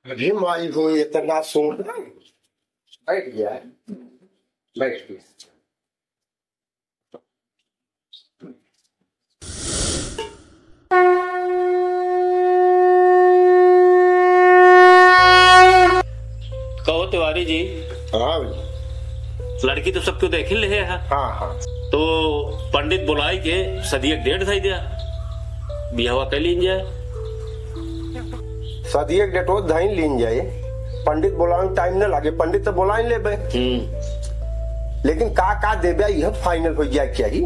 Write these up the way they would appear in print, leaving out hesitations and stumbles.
अरे माई हो इतना सोच बैठ गया है, बैठ गया। कहो तिवारी जी। हाँ भाई। लड़की तो सबको देख ही ले है। हाँ हाँ। तो पंडित बुलाई के सदी एक डेढ़ थी दिया बिहवा कर लीन जाए। सदी एक डेट धाइन लीन जाए। पंडित बुलाने टाइम न लगे, पंडित तो बुला ले लेकिन का देबे यह फाइनल हो जाए क्या ही।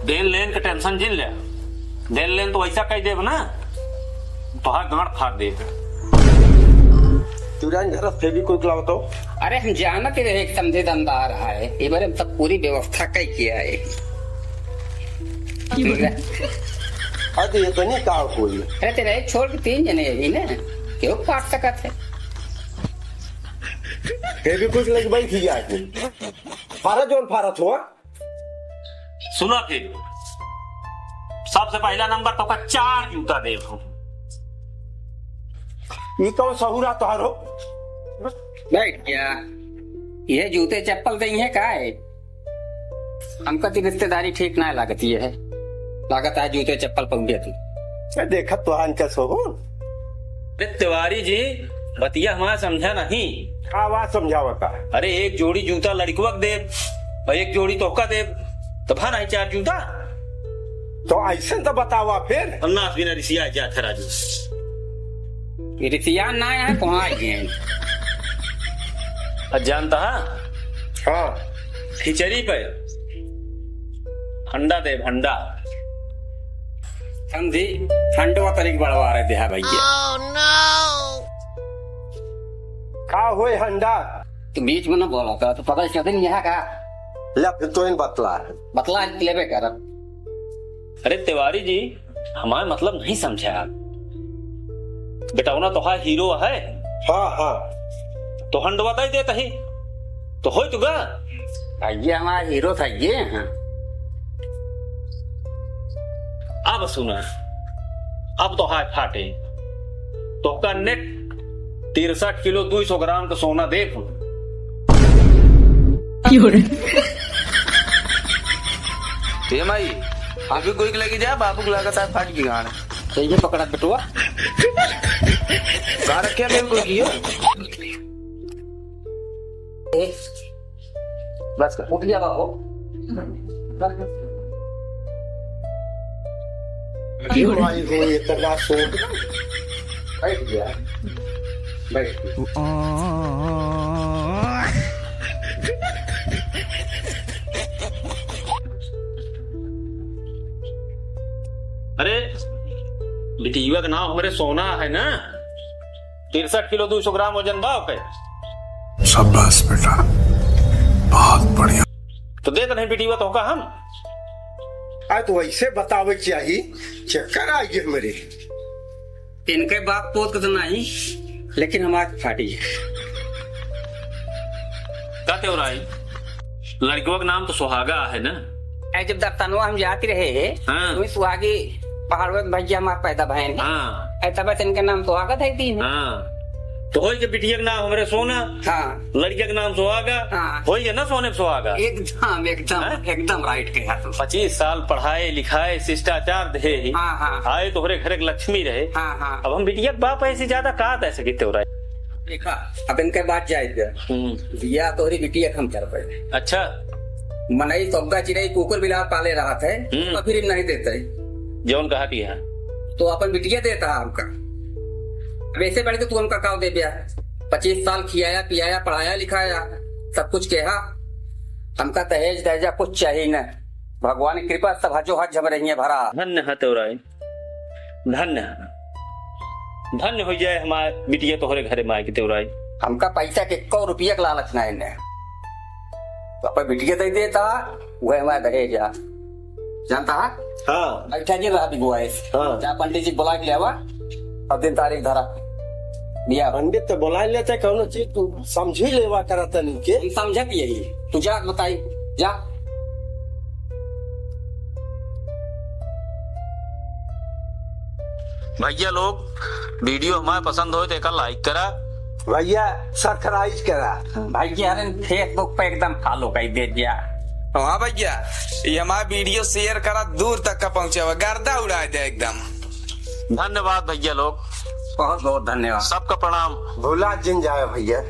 देन लेन का टेंशन जिन ले। देन लेन तो ऐसा कह देब ना तो हाँ गांठ फाड़ दे। तुरंत घर फेविक्विक लाओ तो। अरे हम जानत ही रहे समझे धंधा आ रहा है, ये बारे हम सब पूरी व्यवस्था कई किया है। अरे ये तो नहीं का हुई। अरे तेरे छोड़ के 3 जने यही ना क्यों काट सकत है। फेविक्विक लग भाई थी आज फारा जोन फारा हुआ। सुना फिर सबसे पहला नंबर तो का 4 जूता दे। ये कौन सहूरा तुहारो। बैठ गया। ये जूते चप्पल दई है का है। हमका तो रिश्तेदारी ठीक ना लागती है। लागत है जूते चप्पल पहुंचे तू देखा तो कैसे हो। तिवारी जी बतिया हमारा समझा नहीं। आवाज समझावा का। अरे एक जोड़ी जूता लड़कुआ दे और एक जोड़ी तोहका दे तो भा नहीं 4 जूता। तो ऐसे तो बतावा फिर। अन्ना बिना रिसिया जा था राजू। रिसिया ना है कहाँ आई है। जानता है। हाँ खिचड़ी पे अंडा दे भंडा समझी ठंडवा तरीक बढ़वा रहे थे भैया। का होए हंडा। तो बीच में ना बोला था तो पता चलते नहीं यहाँ का। ले फिर तो इन बतला बतला लेबे कर। अरे तिवारी जी हमारा मतलब नहीं समझा आप। बेटाउना तो हाँ हीरो है। हाँ हाँ तो हंडवा दे देता ही तो हो तुगा। ये हमारा हीरो था ये। हाँ अब सुना अब तो हाथ फाटे तो का नेट 63 किलो 200 ग्राम का सोना दे। माई अभी कोई लगी जा बाबू को लगा फाट की गान तो ये पकड़ा बेटुआ गा रखे मेरे कोई की बस कर उठ गया बाबू। माई हो इतना सोच बैठ गया बैठ गया। अरे बिटिया का नाम हमारे सोना है ना। 63 किलो 200 ग्राम वजन भाव के। शाबाश बेटा बहुत बढ़िया। तो दे नहीं बिटिया तो का हम आज तो वैसे बतावे चाहिए चक्कर आ गए मेरे। इनके बाप पोत को तो नहीं लेकिन हमारी फाटी है। कहते हो राई लड़कियों का नाम तो सुहागा है ना। जब दफ्तरवा हम जाते रहे हाँ। तो सुहागी पहाड़ में भैया हमारे पैदा बहन। हाँ तब इनका नाम सुहागा था। 3 हाँ तो हो बिटिया का नाम हमारे सोना। हाँ लड़किया का नाम सुहागा। हाँ। हो ना सोने सुहागा। एकदम एकदम हाँ? एकदम राइट कहा तुम। 25 साल पढ़ाए लिखाए शिष्टाचार दे। हाँ हाँ आए तो हरे घर लक्ष्मी रहे। हाँ हाँ अब हम बिटिया के बाप ऐसे ज्यादा कहा ऐसे कितने हो रहा है। देखा अब इनके बात जाएगा दिया तोहरी बिटिया हम कर पाए। अच्छा मनई तोगा चिड़ई कुकुर बिलार पाले रहा थे तो फिर नहीं देते जौन कहा पिया तो अपन बिटिया देता हमका। वैसे बड़े तो तू हमका काव दे बिया 25 साल खियाया पियाया पढ़ाया लिखाया सब कुछ कहा। हमका दहेज दहेजा कुछ चाहिए न। भगवान की कृपा सब हजो हज जम रही है भरा। धन्य है तोराई धन्य धन्य हो जाए हमारे बिटिया तोहरे घरे माए की तोराई। हमका पैसा के 1 रुपया का लालच ना है तो अपन बिटिया दे देता वह हमारा दहेज जानता है। हाँ बैठा जी रहा बुआई। हाँ। जा पंडित जी बुला के ले आवा और दिन तारीख धरा दिया। पंडित तो बुला लेते कौन चीज तू समझी लेवा करता नहीं के। समझत यही तू जा बताई जा। भैया लोग वीडियो हमारे पसंद हो तो एक लाइक करा भैया सब्सक्राइब करा भैया फेसबुक पे एकदम फॉलो कर दे दिया। हाँ भैया ये हमारा वीडियो शेयर करा दूर तक का पहुंचा गर्दा उड़ा दे एकदम। धन्यवाद भैया लोग, बहुत बहुत धन्यवाद। सबका प्रणाम। भूला जिन जाए भैया।